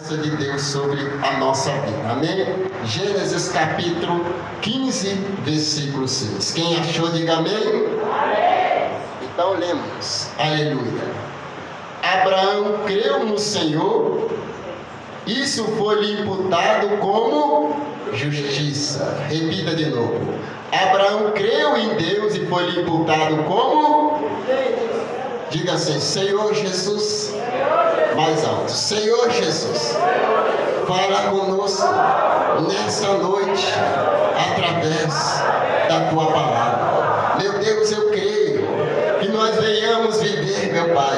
De Deus sobre a nossa vida, amém? Gênesis capítulo 15, versículo 6. Quem achou, diga amém. Amém. Então lemos, aleluia. Abraão creu no Senhor, isso foi-lhe imputado como justiça. Repita de novo. Abraão creu em Deus e foi-lhe imputado como? Diga assim, Senhor Jesus. Mais alto. Senhor Jesus, fala conosco nesta noite através da tua palavra. Meu Deus, eu creio que nós venhamos viver, meu Pai,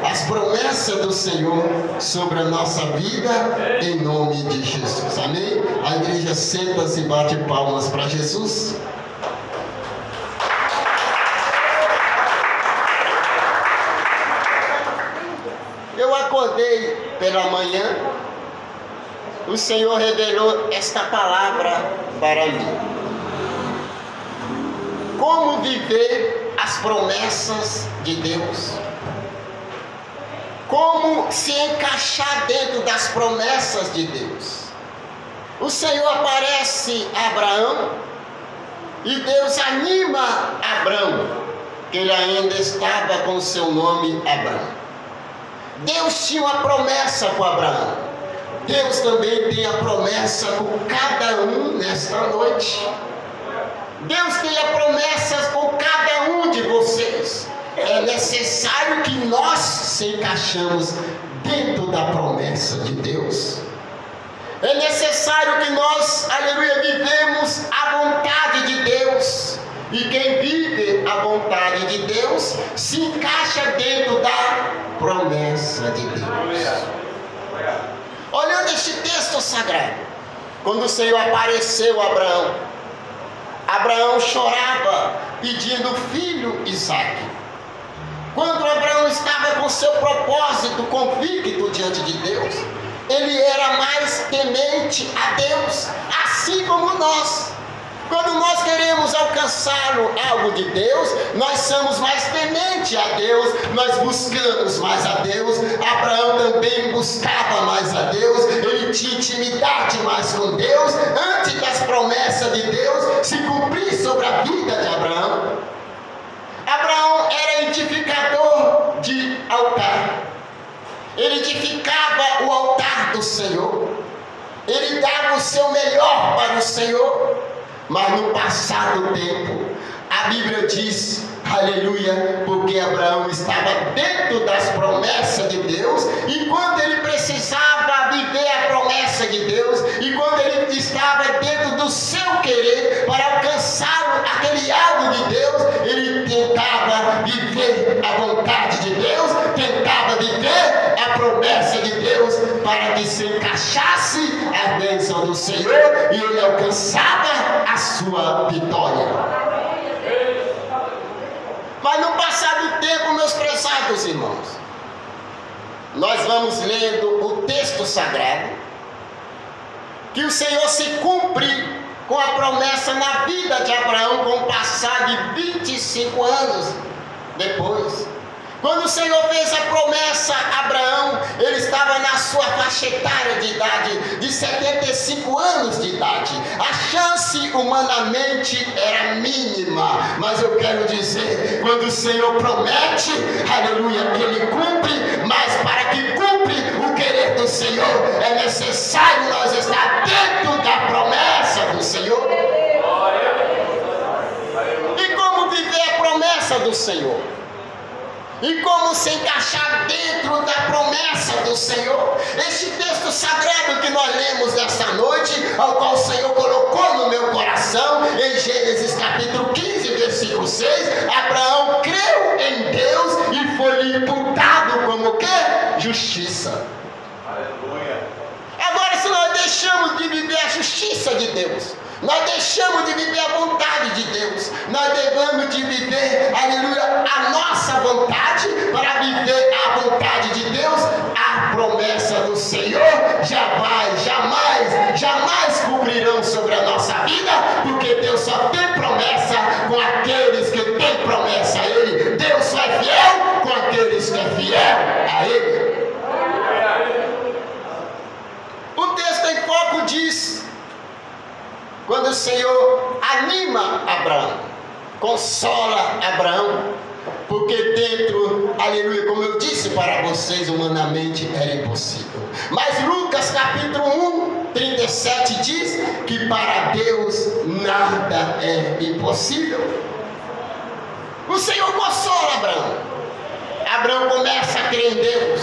as promessas do Senhor sobre a nossa vida, em nome de Jesus. Amém? A igreja senta-se e bate palmas para Jesus. Acordei pela manhã, o Senhor revelou esta palavra para mim. Como viver as promessas de Deus? Como se encaixar dentro das promessas de Deus? O Senhor aparece a Abraão e Deus anima Abraão, que ele ainda estava com o seu nome Abraão. Deus tinha uma promessa com Abraão. Deus também tem a promessa com cada um nesta noite. Deus tem a promessa com cada um de vocês. É necessário que nós se encaixemos dentro da promessa de Deus. É necessário que nós, aleluia, vivemos a vontade de Deus. E quem vive a vontade de Deus se encaixa dentro da promessa de Deus. Olhando este texto sagrado, quando o Senhor apareceu a Abraão, Abraão chorava pedindo filho Isaque. Quando Abraão estava com seu propósito convicto diante de Deus, ele era mais temente a Deus, assim como nós. Quando nós queremos alcançar algo de Deus, nós somos mais tementes a Deus, nós buscamos mais a Deus. Abraão também buscava mais a Deus, ele tinha intimidade mais com Deus, antes das promessas de Deus se cumprir sobre a vida de Abraão. Abraão era edificador de altar, ele edificava o altar do Senhor, ele dava o seu melhor para o Senhor. Mas no passado tempo, a Bíblia diz, aleluia, porque Abraão estava dentro das promessas de Deus, e quando ele precisava viver a promessa de Deus, e quando ele estava dentro do seu querer para alcançar aquele algo de Deus, ele tentava viver a vontade de Deus, tentava viver a promessa de Deus, para que se encaixasse a bênção do Senhor, e ele alcançava a sua vitória. Mas no passar do tempo, meus prezados irmãos, nós vamos lendo o texto sagrado, que o Senhor se cumpre com a promessa na vida de Abraão, com o passar de 25 anos depois. Quando o Senhor fez a promessa a Abraão, ele estava na sua faixa etária de idade, de 75 anos de idade. A chance humanamente era mínima, mas eu quero dizer, quando o Senhor promete, aleluia, ele cumpre, mas para que cumpre o querer do Senhor, é necessário nós estar dentro da promessa do Senhor. E como viver a promessa do Senhor? E como se encaixar dentro da promessa do Senhor? Este texto sagrado que nós lemos nesta noite, ao qual o Senhor colocou no meu coração, em Gênesis capítulo 15, versículo 6, Abraão creu em Deus e foi-lhe imputado como o quê? Justiça. Aleluia. Agora, se nós deixamos de viver a justiça de Deus, nós deixamos de viver a vontade de Deus, nós devemos de viver, aleluia, a nossa vontade, para viver a vontade de Deus, a promessa do Senhor jamais cumprirão sobre a nossa vida, porque Deus só tem promessa com aqueles que têm promessa a Ele. Deus só é fiel com aqueles que é fiel a Ele. quando o Senhor anima Abraão, consola Abraão, porque dentro, aleluia, como eu disse para vocês, humanamente era impossível. Mas Lucas capítulo 1, 37 diz que para Deus nada é impossível. O Senhor consola Abraão. Abraão começa a crer em Deus,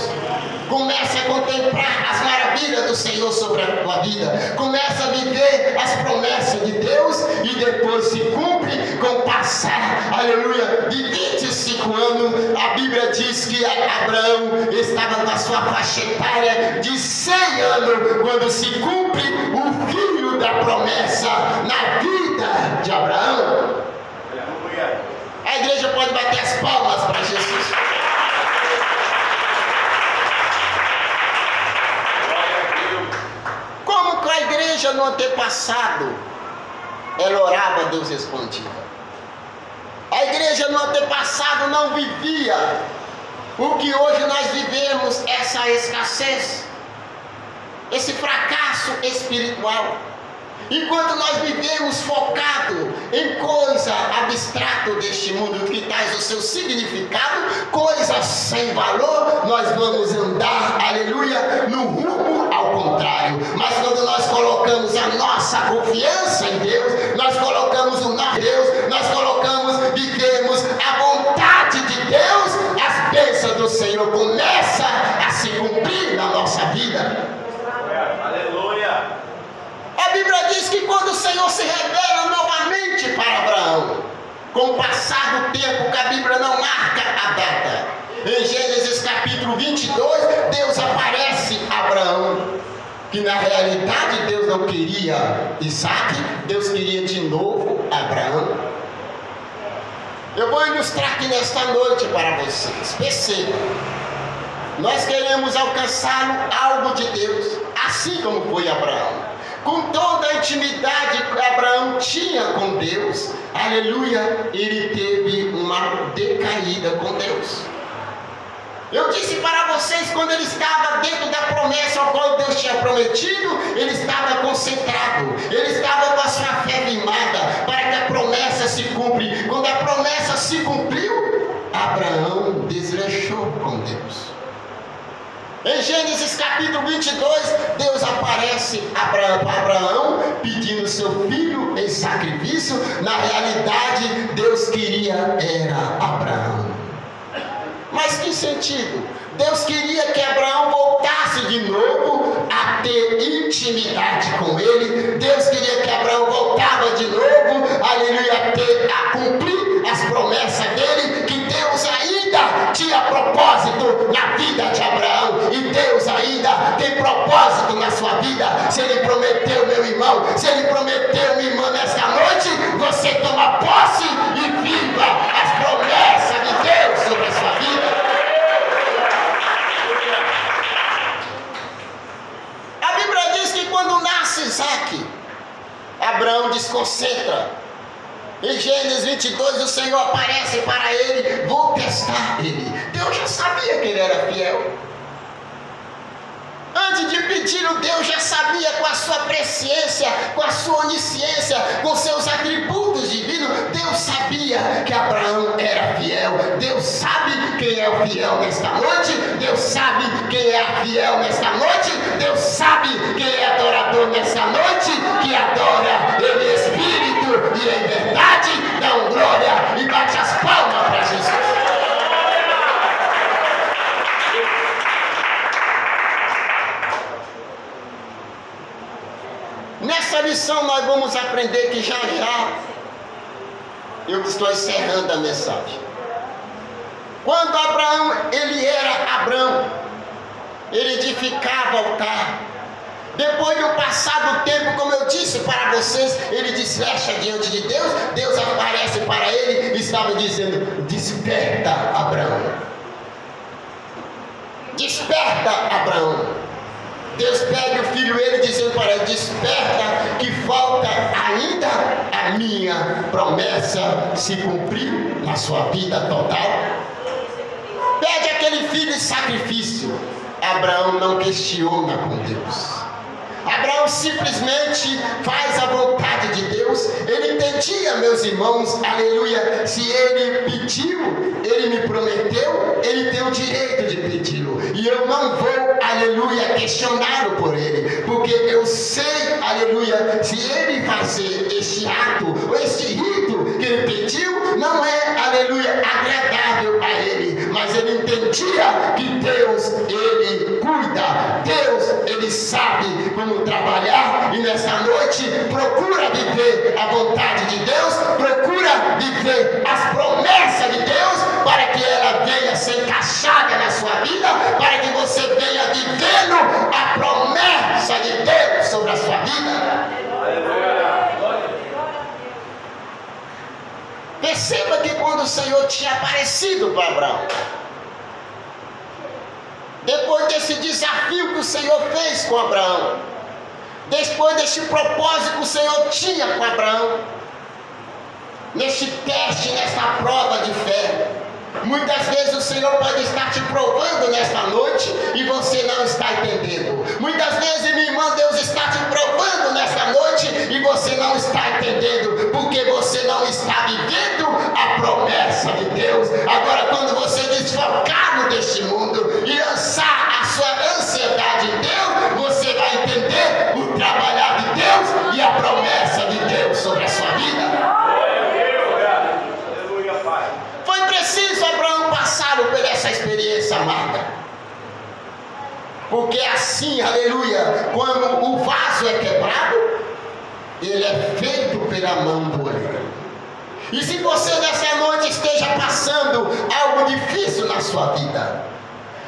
começa a contemplar as maravilhas do Senhor sobre a tua vida, começa a viver as promessas de Deus, e depois se cumpre com o passar, aleluia, de 25 anos. A Bíblia diz que Abraão estava na sua faixa etária de 100 anos, quando se cumpre o filho da promessa na vida de Abraão. A igreja pode bater as palmas para Jesus. Como que a igreja no antepassado, ela orava, Deus respondia. A igreja no antepassado não vivia o que hoje nós vivemos, essa escassez, esse fracasso espiritual. Enquanto nós vivemos focado em coisa abstrata deste mundo, que traz o seu significado, coisas sem valor, nós vamos andar, aleluia, no rumo ao contrário. Mas quando nós colocamos a nossa confiança em Deus, nós colocamos o nosso Deus, nós colocamos, vivemos a vontade de Deus, as bênçãos do Senhor começam a se cumprir na nossa vida. Aleluia! A Bíblia diz que quando o Senhor se revela novamente para Abraão, com o passar do tempo, que a Bíblia não marca a data, em Gênesis capítulo 22, Deus aparece a Abraão, que na realidade Deus não queria Isaac, Deus queria de novo Abraão. Eu vou ilustrar aqui nesta noite para vocês. Perceba, nós queremos alcançar algo de Deus, assim como foi Abraão. Com toda a intimidade que Abraão tinha com Deus, aleluia, ele teve uma decaída com Deus. Eu disse para vocês, quando ele estava dentro da promessa ao qual Deus tinha prometido, ele estava concentrado, ele estava com a sua fé firmada, para que a promessa se cumpra. Quando a promessa se cumpriu, Abraão desleixou com Deus. Em Gênesis capítulo 22, Deus aparece para Abraão pedindo seu filho em sacrifício. Na realidade, Deus queria era Abraão. Mas que sentido? Deus queria que Abraão voltasse de novo a ter intimidade com ele. Deus queria que Abraão voltava de novo, aleluia, a cumprir as promessas dele, que Deus ainda tinha propósito na vida de Abraão, e Deus ainda tem propósito na sua vida. Se ele prometeu, meu irmão, se ele prometeu, minha irmã, nesta noite, você toma posse e viva as promessas de Deus sobre a sua vida. A Bíblia diz que quando nasce Isaac, Abraão desconcentra. Em Gênesis 22, o Senhor aparece para ele, vou testar ele. Deus já sabia que ele era fiel. Antes de pedir, o Deus já sabia, com a sua presciência, com a sua onisciência, com seus atributos divinos. Deus sabia que Abraão era fiel. Deus sabe quem é o fiel nesta noite. Deus sabe quem é a fiel nesta noite. Deus sabe quem é adorador nesta noite, que adora ele em espírito e em verdade. Dá glória e bate as palmas para Jesus. Nessa lição nós vamos aprender que já eu estou encerrando a mensagem. Quando Abraão, ele era Abrão, ele edificava altar. Depois do passar do tempo, como eu disse para vocês, ele desfecha diante de Deus. Deus aparece para ele e estava dizendo: desperta, Abraão. Desperta, Abraão. Deus pega o filho ele dizendo para ele: desperta, que falta ainda a minha promessa se cumprir na sua vida total. Pede aquele filho em sacrifício. Abraão não questiona com Deus. Abraão simplesmente faz a vontade de entendia, meus irmãos, aleluia, se ele pediu, ele me prometeu, ele tem o direito de pedi-lo. E eu não vou, aleluia, questioná-lo por ele, porque eu sei, aleluia, se ele fazer este ato, ou este rito que ele pediu, não é, aleluia, agradável a ele, mas ele entendia que Deus, ele cuida, Deus, ele sabe como trabalhar, e nessa noite procura viver a vontade de Deus, procura viver as promessas de Deus, para que ela venha ser encaixada na sua vida, para que você venha vivendo a promessa de Deus sobre a sua vida. Perceba que quando o Senhor tinha aparecido para Abraão, depois desse desafio que o Senhor fez com Abraão, depois desse propósito que o Senhor tinha com Abraão, nesse teste, nessa prova de fé, muitas vezes o Senhor pode estar te provando nesta noite e você não está entendendo. Muitas vezes, minha irmã, Deus está te provando nesta noite e você não está entendendo, porque você não está vivendo a promessa de Deus. Agora, quando você desfocar deste mundo e lançar a sua ansiedade em Deus, você vai entender o trabalhar de Deus e a promessa de Deus sobre a sua vida. Foi preciso Abraão passar por essa experiência amarga, porque assim, aleluia, quando o vaso é quebrado, ele é feito pela mão do oleiro. E se você nessa noite esteja passando algo difícil na sua vida,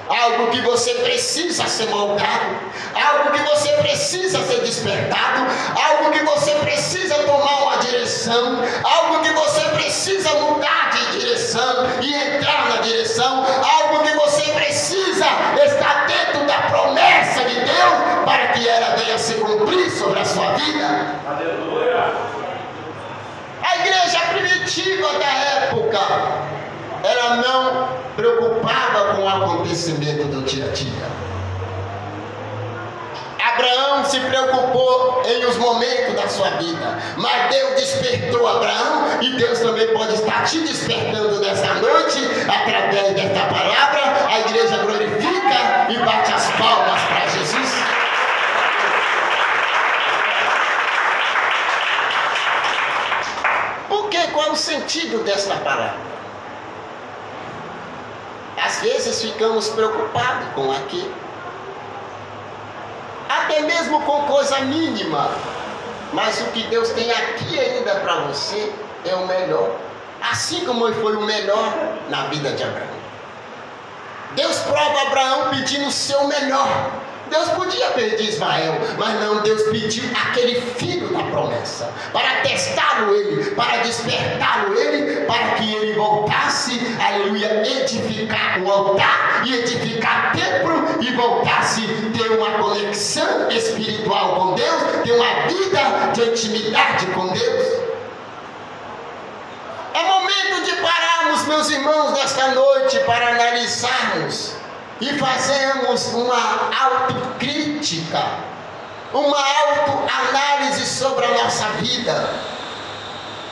algo que você precisa ser moldado, algo que você precisa ser despertado, algo que você precisa tomar uma direção, algo que você precisa mudar de direção e entrar na direção, algo que você precisa estar dentro da promessa de Deus para que ela venha se cumprir sobre a sua vida. Aleluia! A igreja primitiva da época, ela não preocupava com o acontecimento do dia a dia. Abraão se preocupou em os momentos da sua vida, mas Deus despertou Abraão, e Deus também pode estar te despertando nessa noite, através desta palavra. A igreja glorifica e bate as palmas para Jesus. Por quê? Qual é o sentido desta palavra? Às vezes ficamos preocupados com aquilo, até mesmo com coisa mínima, mas o que Deus tem aqui ainda para você é o melhor, assim como foi o melhor na vida de Abraão. Deus prova Abraão pedindo o seu melhor. Deus podia pedir Ismael, mas não, Deus pediu aquele filho da promessa, para testá-lo ele, para despertá-lo ele, para que ele voltasse, aleluia, edificar o altar e edificar templo, e voltasse ter uma conexão espiritual com Deus, ter uma vida de intimidade com Deus. É momento de pararmos, meus irmãos, nesta noite, para analisarmos e fazemos uma autocrítica, uma autoanálise sobre a nossa vida.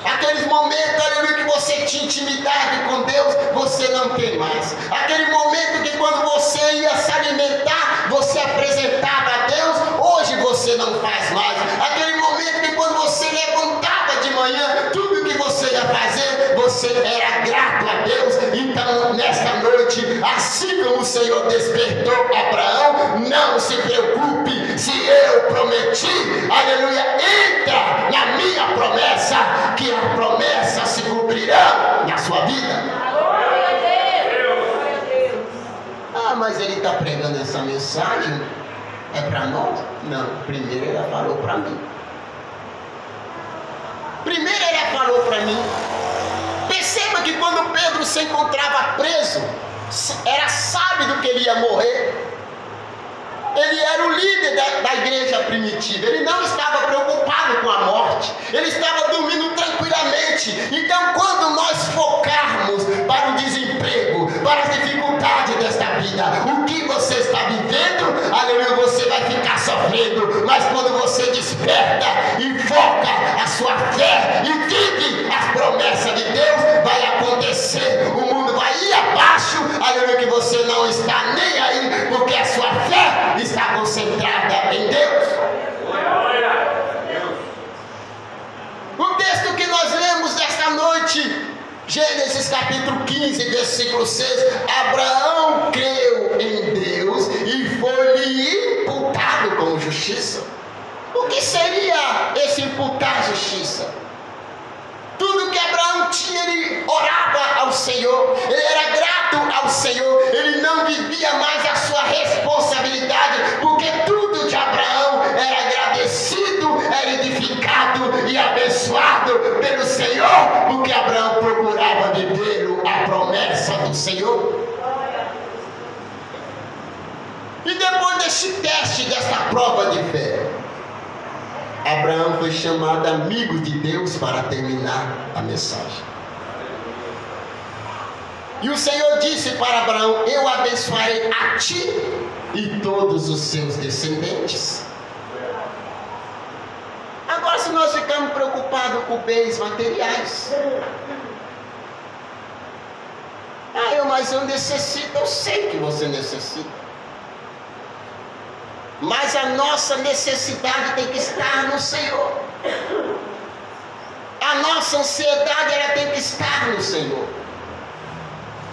Aqueles momentos, aleluia, que você tinha intimidade com Deus, você não tem mais. Aquele momento que quando você ia se alimentar, você apresentava a Deus, hoje você não faz mais. Aquele momento que quando você levantava de manhã, tudo que você ia fazer, você era grato a Deus. Então, nesta noite, assim como o Senhor despertou Abraão, não se preocupe, se eu prometi, aleluia, entra na minha promessa, que a promessa se cumprirá na sua vida. Ah, mas ele está pregando essa mensagem, é para nós? Não, primeiro ele falou para mim. Primeiro ele falou para mim. Perceba que quando Pedro se encontrava preso, era sábio que ele ia morrer. Ele era o líder da igreja primitiva. Ele não estava preocupado com a morte. Ele estava dormindo tranquilamente. Então, quando nós focarmos para o desemprego, para as dificuldades desta vida, o que você está vivendo, aleluia, você vai ficar sofrendo sofrendo, mas quando você desperta e foca a sua fé e vive as promessas de Deus, vai acontecer, o mundo vai ir abaixo, aleluia, que você não está nem aí, porque a sua fé está concentrada em Deus. O texto que nós lemos nesta noite, Gênesis capítulo 15, versículo 6, Abraão creu em Deus e foi-lhe imputado como justiça. O que seria esse imputar justiça? Tudo que Abraão tinha, ele orava ao Senhor, ele era grato ao Senhor, ele não vivia mais a sua responsabilidade, porque tudo de Abraão era agradecido, era edificado e abençoado pelo Senhor, porque Abraão procurava viver a promessa do Senhor. E depois deste teste, desta prova de fé, Abraão foi chamado amigo de Deus para terminar a mensagem. E o Senhor disse para Abraão: eu abençoarei a ti e todos os seus descendentes. Agora, se nós ficamos preocupados com bens materiais, mas eu necessito, eu sei que você necessita. Mas a nossa necessidade tem que estar no Senhor. A nossa ansiedade, ela tem que estar no Senhor.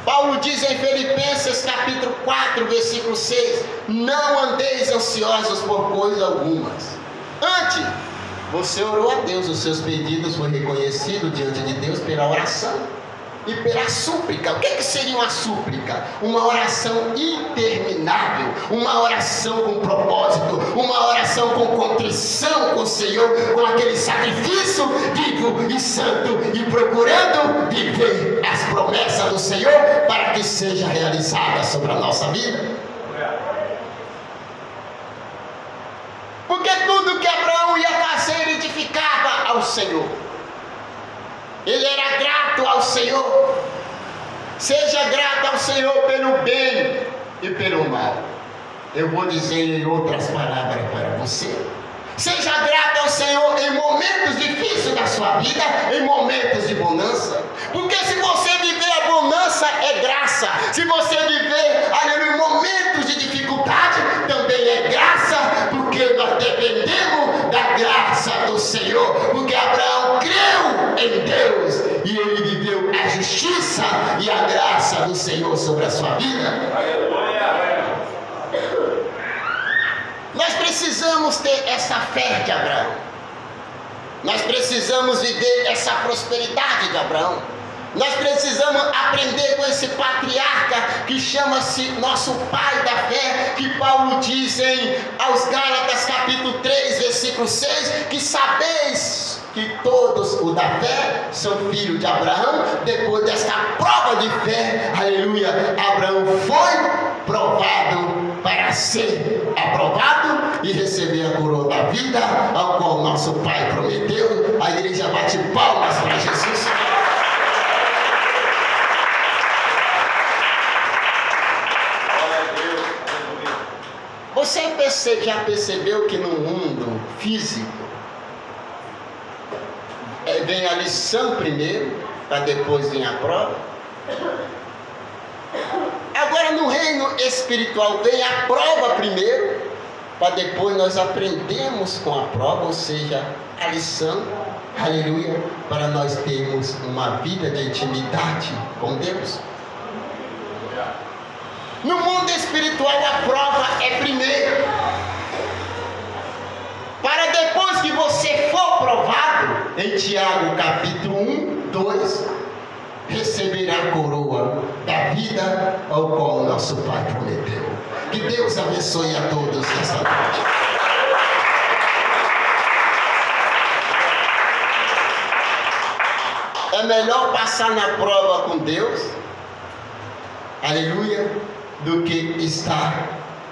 Paulo diz em Filipenses capítulo 4, versículo 6: não andeis ansiosos por coisa algumas. Antes, você orou a Deus, os seus pedidos foram reconhecidos diante de Deus pela oração e pela súplica. O que seria uma súplica? Uma oração interminável, uma oração com propósito, uma oração com contrição com o Senhor, com aquele sacrifício vivo e santo, e procurando viver as promessas do Senhor para que seja realizada sobre a nossa vida. Porque tudo que Abraão ia fazer, ele edificava ao Senhor. Ele era grato ao Senhor. Seja grato ao Senhor pelo bem e pelo mal. Eu vou dizer em outras palavras para você: seja grato ao Senhor em momentos difíceis da sua vida, em momentos de bonança. Porque se você viver a bonança, é graça. Se você viver, aleluia, em momentos de dificuldade, também é graça, porque nós dependemos da graça do Senhor. Porque Abraão creu em Deus e ele viveu a justiça e a graça do Senhor sobre a sua vida. Nós precisamos ter essa fé de Abraão. Nós precisamos viver essa prosperidade de Abraão. Nós precisamos aprender com esse patriarca que chama-se nosso pai da fé, que Paulo diz aos Gálatas capítulo 3, versículo 6, que sabeis que todos os da fé são filhos de Abraão. Depois desta prova de fé, aleluia, Abraão foi provado para ser aprovado e receber a coroa da vida, ao qual nosso Pai prometeu. A igreja bate palmas para Jesus. Você já percebeu que no mundo físico vem a lição primeiro, para depois vir a prova? Agora no reino espiritual vem a prova primeiro, para depois nós aprendemos com a prova, ou seja, a lição, aleluia, para nós termos uma vida de intimidade com Deus. No mundo espiritual a prova é primeiro, para depois que você for provado, em Tiago capítulo 1, 2, receberá a coroa da vida, ao qual nosso Pai prometeu. Que Deus abençoe a todos nessa noite. É melhor passar na prova com Deus, aleluia, do que estar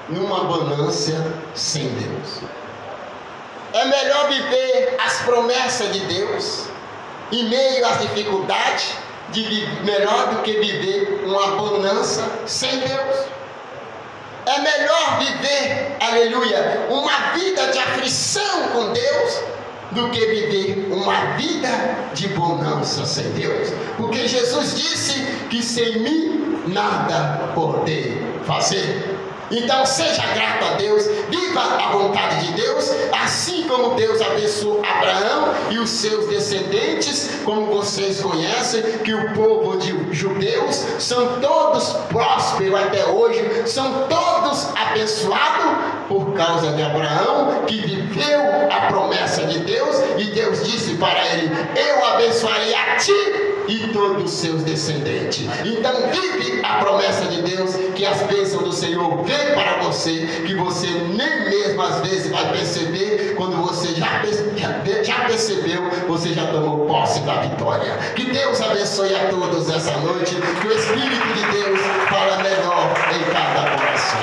numa bonança sem Deus. É melhor viver as promessas de Deus em meio às dificuldades, melhor do que viver uma bonança sem Deus. É melhor viver, aleluia, uma vida de aflição com Deus do que viver uma vida de bonança sem Deus. Porque Jesus disse que sem mim nada poder fazer. Então seja grato a Deus, viva a vontade de Deus, assim como Deus abençoou Abraão e os seus descendentes, como vocês conhecem, que o povo de judeus são todos prósperos até hoje, são todos abençoados por causa de Abraão, que viveu a promessa de Deus, e Deus disse para ele: eu abençoarei a ti e todos os seus descendentes. Então vive a promessa de Deus, que as bênçãos do Senhor vêm para você, que você nem mesmo às vezes vai perceber. Quando você já percebeu, você já tomou posse da vitória. Que Deus abençoe a todos essa noite, que o Espírito de Deus fala melhor em cada coração.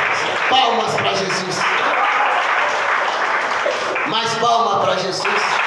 Palmas para Jesus. Mais palma para Jesus.